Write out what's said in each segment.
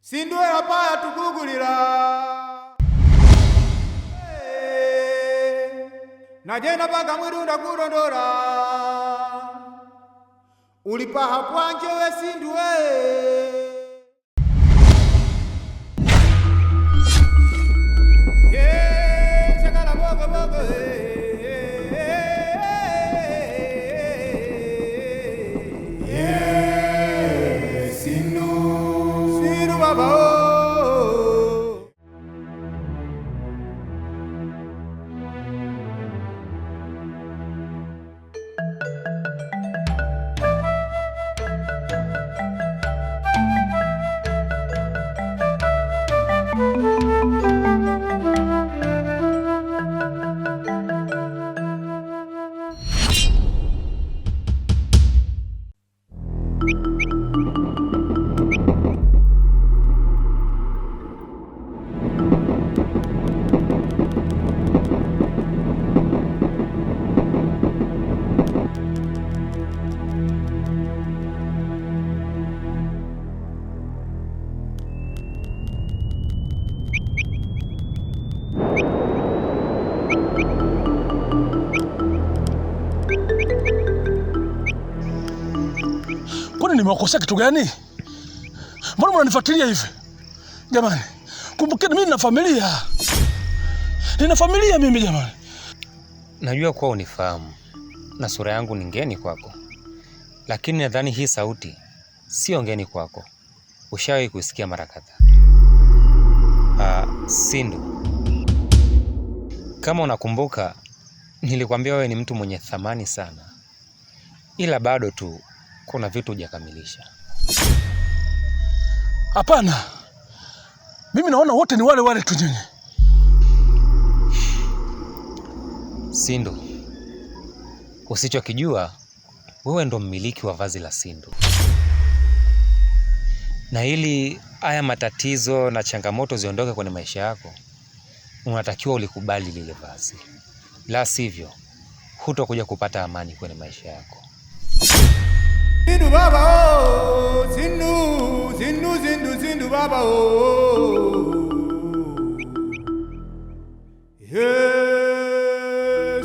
Sindu yapaya tukugulira najenda paka mwirunda kurondora ulipaha pwanje we Sindu chakala bogo bogo Sindu baba Nimewakosea kitu gani? Mbona mnanifuatilia hivi? Jamani, kumbukeni mimi nina familia. Nina familia mimi jamani. Najua kuwa unifahamu na sura yangu ni ngeni kwako. Lakini nadhani hii sauti sio ngeni kwako. Ushawahi kusikia mara kadhaa. Sindu. Kama unakumbuka, nilikwambia wewe ni mtu mwenye thamani sana. Ila bado tu kuna vitu hujakamilisha. Hapana. Mimi naona wote ni wale wale tu nyinyi. Sindu. Usichokijua, wewe ndo mmiliki wa vazi la Sindu. Na ili haya matatizo na changamoto ziondoke kwenye maisha yako, unatakiwa ulikubali lile vazi. La sivyo, hutakuja kupata amani kwenye maisha yako. Sindu baba oh, Sindu baba oh.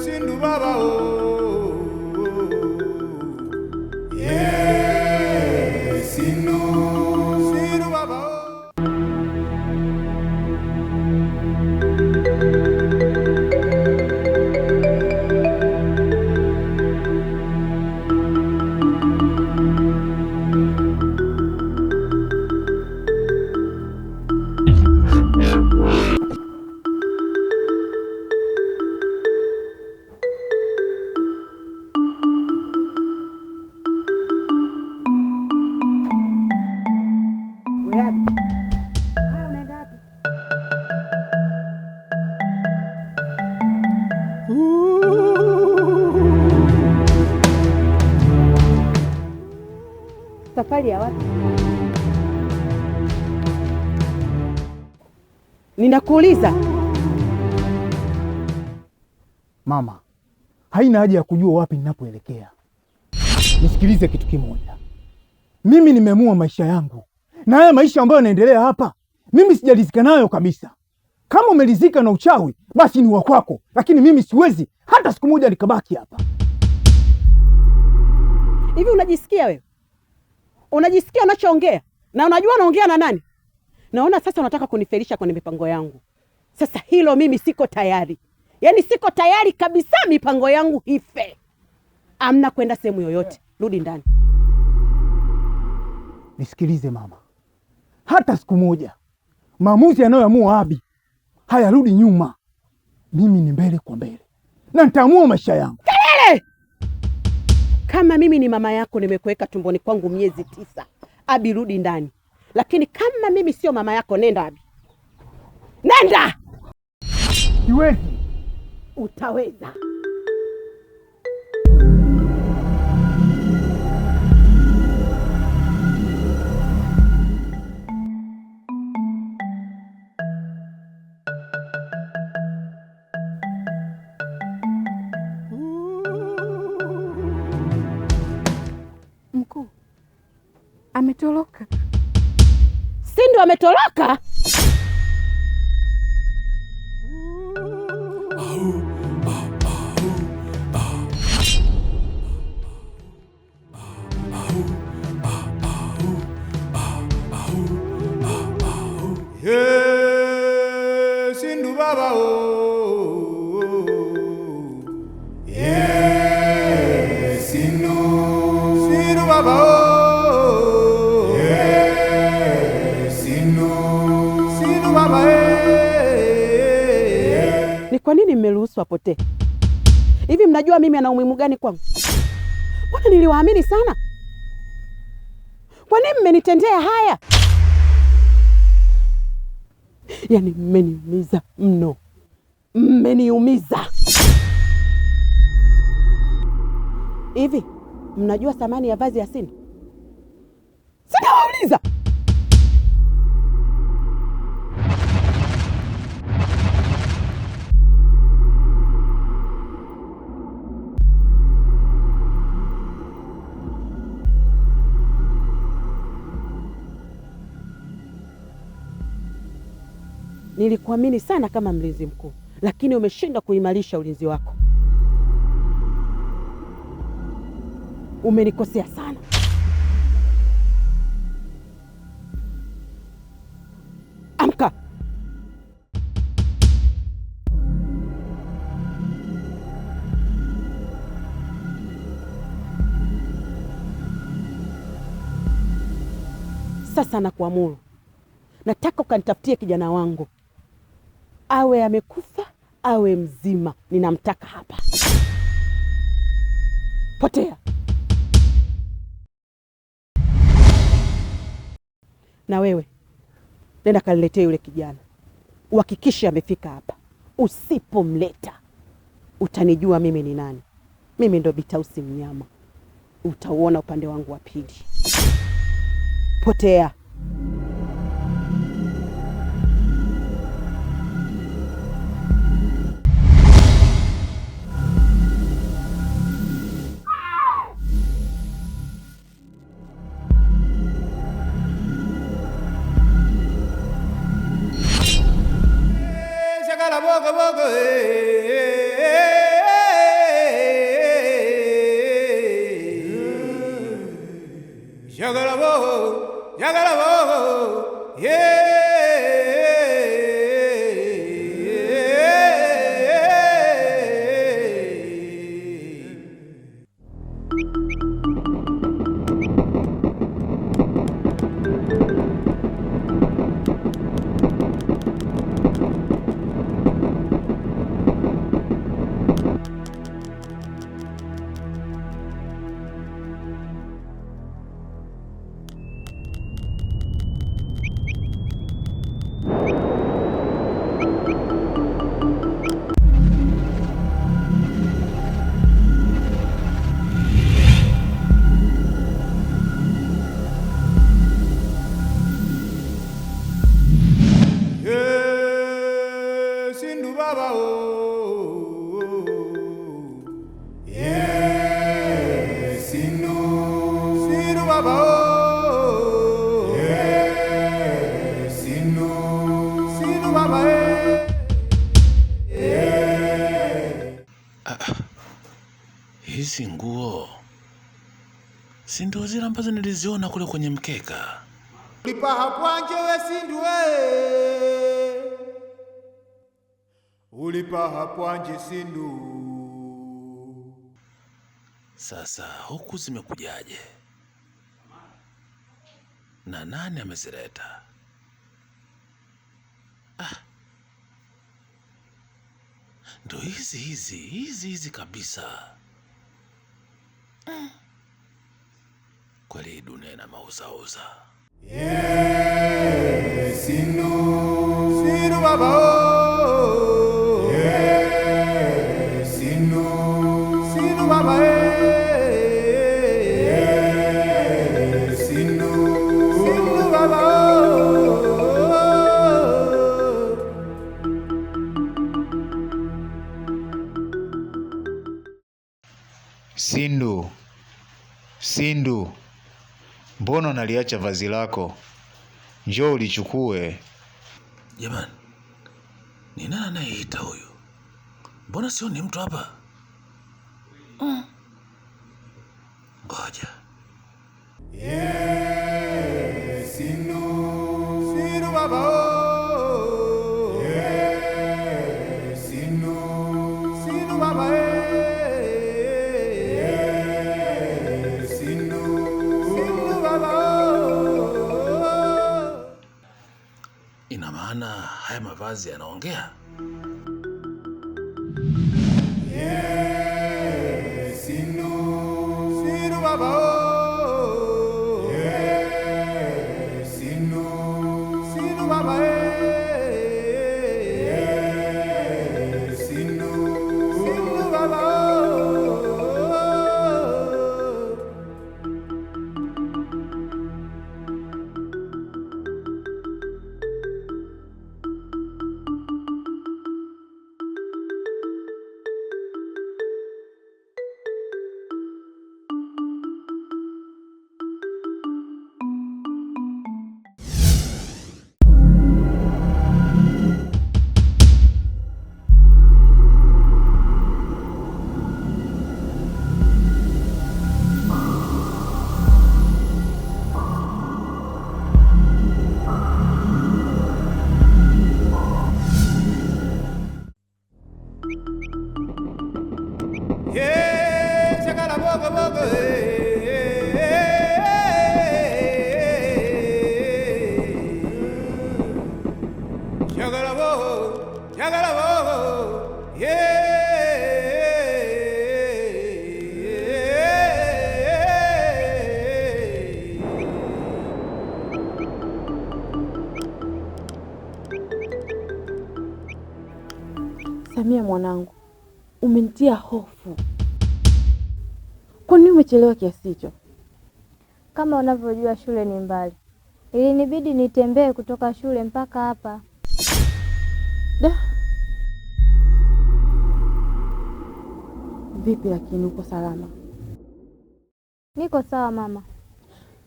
Sindu baba oh. Sindu baba oh. Safari ya wapi? Ninakuuliza. Mama, haina haja ya kujua wapi ninapoelekea. Nisikilize kitu kimoja. Mimi nimeamua maisha yangu. Na haya maisha ambayo yanaendelea hapa, mimi sijaridhika nayo kabisa. Kama umeridhika na uchawi, basi ni wa kwako, lakini mimi siwezi hata siku moja nikabaki hapa. Hivi unajisikia wewe? Unajisikia unachoongea? Na unajua unaongea na nani? Naona sasa unataka kunifelisha kwenye mipango yangu. Sasa hilo mimi siko tayari. Yaani siko tayari kabisa mipango yangu ife. Amna kwenda sehemu yoyote. Rudi ndani. Nisikilize mama. Hata siku moja maamuzi yanayoamua Abi hayarudi nyuma. Mimi ni mbele kwa mbele. Na nitaamua maisha yangu. Kelele! Kama mimi ni mama yako nimekuweka tumboni kwangu miezi 9. Abi rudi ndani. Lakini kama mimi sio mama yako nenda Abi. Nenda! Siwezi. Utaweza. Ametoroka. Sindu ametoroka? Sindu baba Sindu baba Sindu baba. Ni kwa nini mmeruhusu apotee? Hivi mnajua mimi ana umuhimu gani kwangu? Mbona niliwaamini sana? Kwa nini mmenitendea haya? Yaani mmeniumiza mno. Mmeniumiza. Hivi mnajua thamani ya vazi ya Sindu? Sitawauliza. Nilikuamini sana kama mlinzi mkuu, lakini umeshindwa kuimarisha ulinzi wako. Umenikosea sana. Amka. Sasa nakuamuru, nataka ukanitafutie kijana wangu, awe amekufa awe mzima, ninamtaka hapa. Potea. Na wewe nenda kaniletee yule kijana, uhakikishe amefika hapa. Usipomleta utanijua mimi ni nani. Mimi ndo Bitausi Mnyama, utauona upande wangu wa pili. Potea. Shagala bogo bogo Shagala bogo Sindu baba Sindu baba Sindu baba. Hizi nguo si ndio zile ambazo niliziona kule kwenye mkeka? Ulipaha pwanje we Sindu ulipaha pwanje Sindu. Sasa huku zimekujaje? Na nani amezileta? Ndo hizi kabisa. Kweli dunia ina mauzauza. Sindu baba Sindu baba Sindu baba. Sindu, mbona unaliacha vazi lako? njoo ulichukue. Jamani, ni nani anayeita huyu? Mbona sio ni mtu hapa? Ngoja. Sinu baba. Sinu baba. Sinu baba. Ina maana haya mavazi yanaongea? Sinu baba. Sinu baba. Sinu baba. Yeah, shakala bogo bogo. Shakala bogo, shakala bogo. Samia mwanangu, umenitia hofu. Kwa nini umechelewa kiasi hicho? Kama unavyojua shule ni mbali, ilinibidi nitembee kutoka shule mpaka hapa. Da. Vipi lakini uko salama? Niko sawa mama.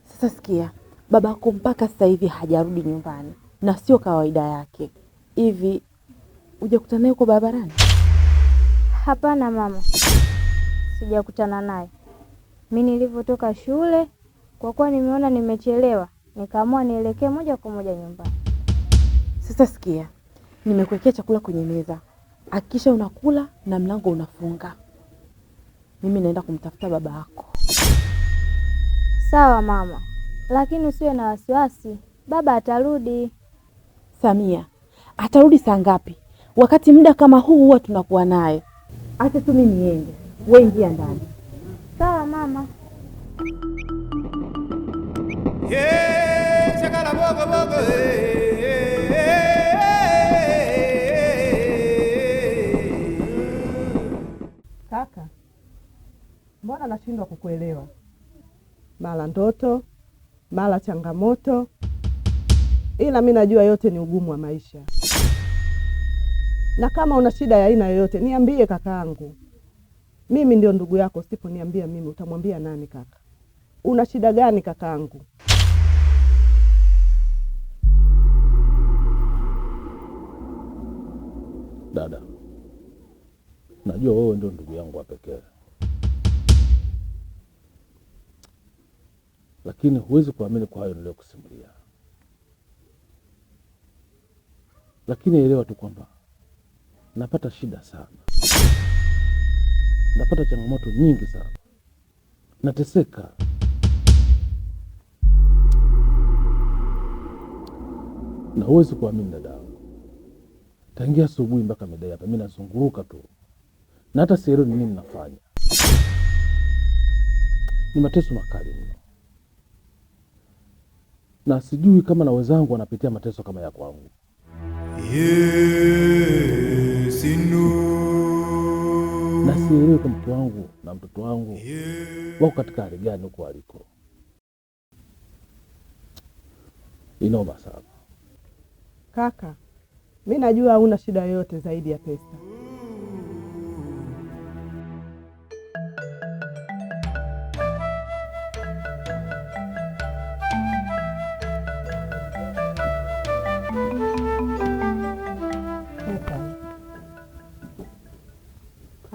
Sasa sikia, babako mpaka sasa hivi hajarudi nyumbani na sio kawaida yake. Hivi hujakutana naye uko barabarani? Hapana mama, sijakutana naye. Mimi nilivyotoka shule, kwa kuwa nimeona nimechelewa, nikaamua nielekee moja kwa moja nyumbani. Sasa sikia, nimekuwekea chakula kwenye meza. Hakikisha unakula na mlango unafunga. Mimi naenda kumtafuta baba yako. Sawa mama, lakini usiwe na wasiwasi, baba atarudi. Samia, atarudi saa ngapi? Wakati muda kama huu huwa tunakuwa naye. Acha tu mimi niende, wewe ingia ndani. Sawa mama. Yeah, shakala bogo bogo. Kaka, mbona nashindwa kukuelewa? Mara ndoto, mara changamoto, ila mimi najua yote ni ugumu wa maisha. Na kama una shida ya aina yoyote niambie kakaangu. Mimi ndio ndugu yako, usiponiambia mimi utamwambia nani kaka? Una shida gani kakaangu? Dada, najua wewe ndio ndugu yangu wa pekee, lakini huwezi kuamini kwa hayo niliyokusimulia. Lakini elewa tu kwamba napata shida sana, napata changamoto nyingi sana, nateseka. Na huwezi kuamini dadangu, tangia asubuhi mpaka midai hapa mimi nazunguruka tu, na hata sielewi ni nini nafanya. Ni mateso makali mno, na sijui kama na wenzangu wanapitia mateso kama ya kwangu. Na sielewi kwa mke wangu na mtoto wangu wako katika hali gani huko waliko. Inaoma sana. Kaka, mimi najua huna shida yoyote zaidi ya pesa.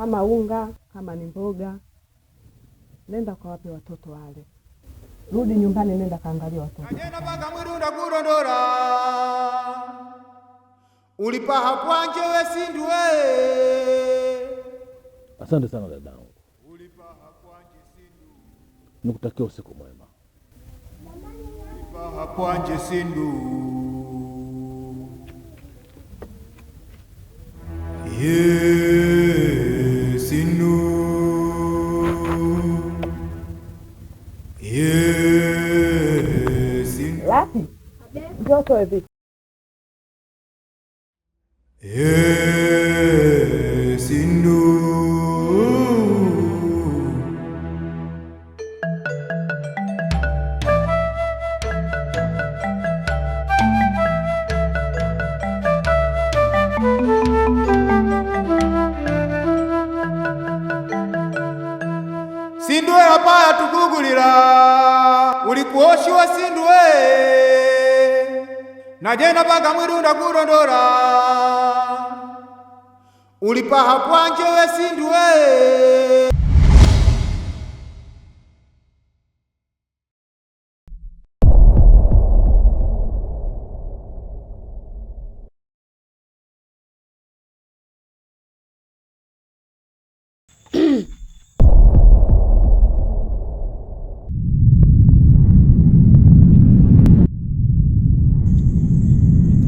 kama unga, kama ni mboga, nenda kawape watoto wale. Rudi nyumbani, nenda kaangalia watoto. Ajena paka mwirunda kurondora ulipaha kwanje we Sindu we. Asante sana dadangu, nikutakia usiku mwema. Ulipaha kwanje Sindu ye Sindu ye Sindu Lapi, njoo toe vitu. ye Sindu. Sindu hapa yatukugulira ulikuoshiwa Sindu najena paka mwirunda kurondora ulipaha kwanje we Sindu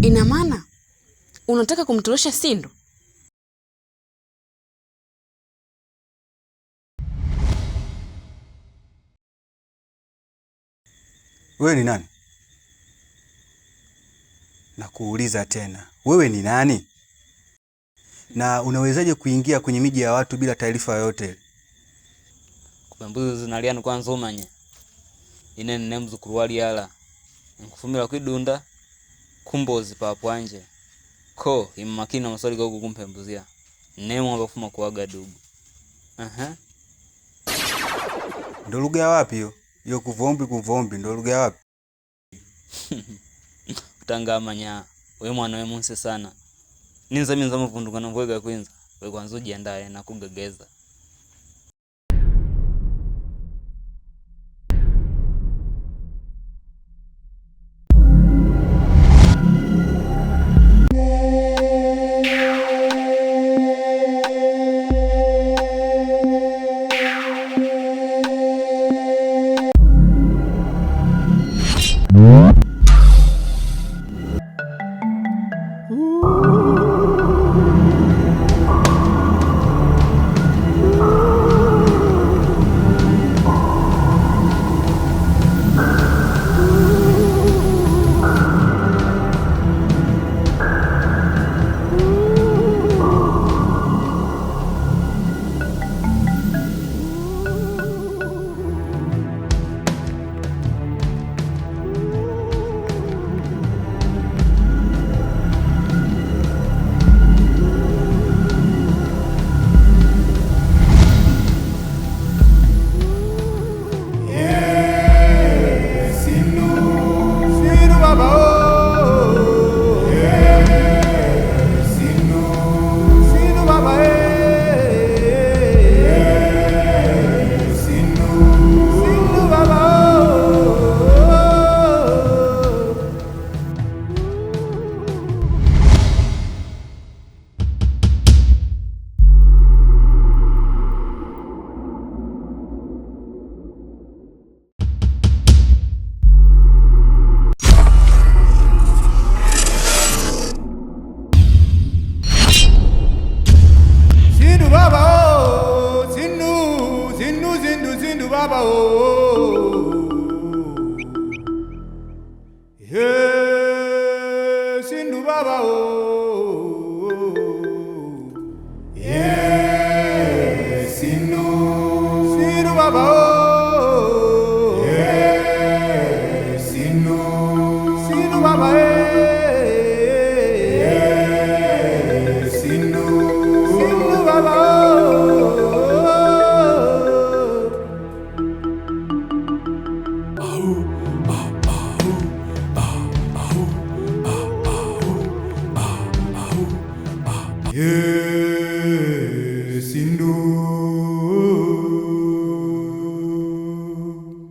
Ina maana unataka kumtorosha Sindu? Wewe ni nani? Nakuuliza tena, wewe ni nani? Na unawezaje kuingia kwenye miji ya watu bila taarifa yoyote? Kumbuzi zinaliana kwanza umanye. Ine nne mzukuru wali yala. Nkufumira kwidunda kumbozi papwanje. Ko imakina maswali ga kukumpembuzia. Nemo abafuma kuaga dugu. Ndo lugha wapi hiyo? Hiyo kuvombi ndo lugha wapi? Utanga amanya. Wewe mwana we munse sana. Ninza minza mvunduka na mvwega kwinza. We kwanza ujiandae na kugegeza. Yeah.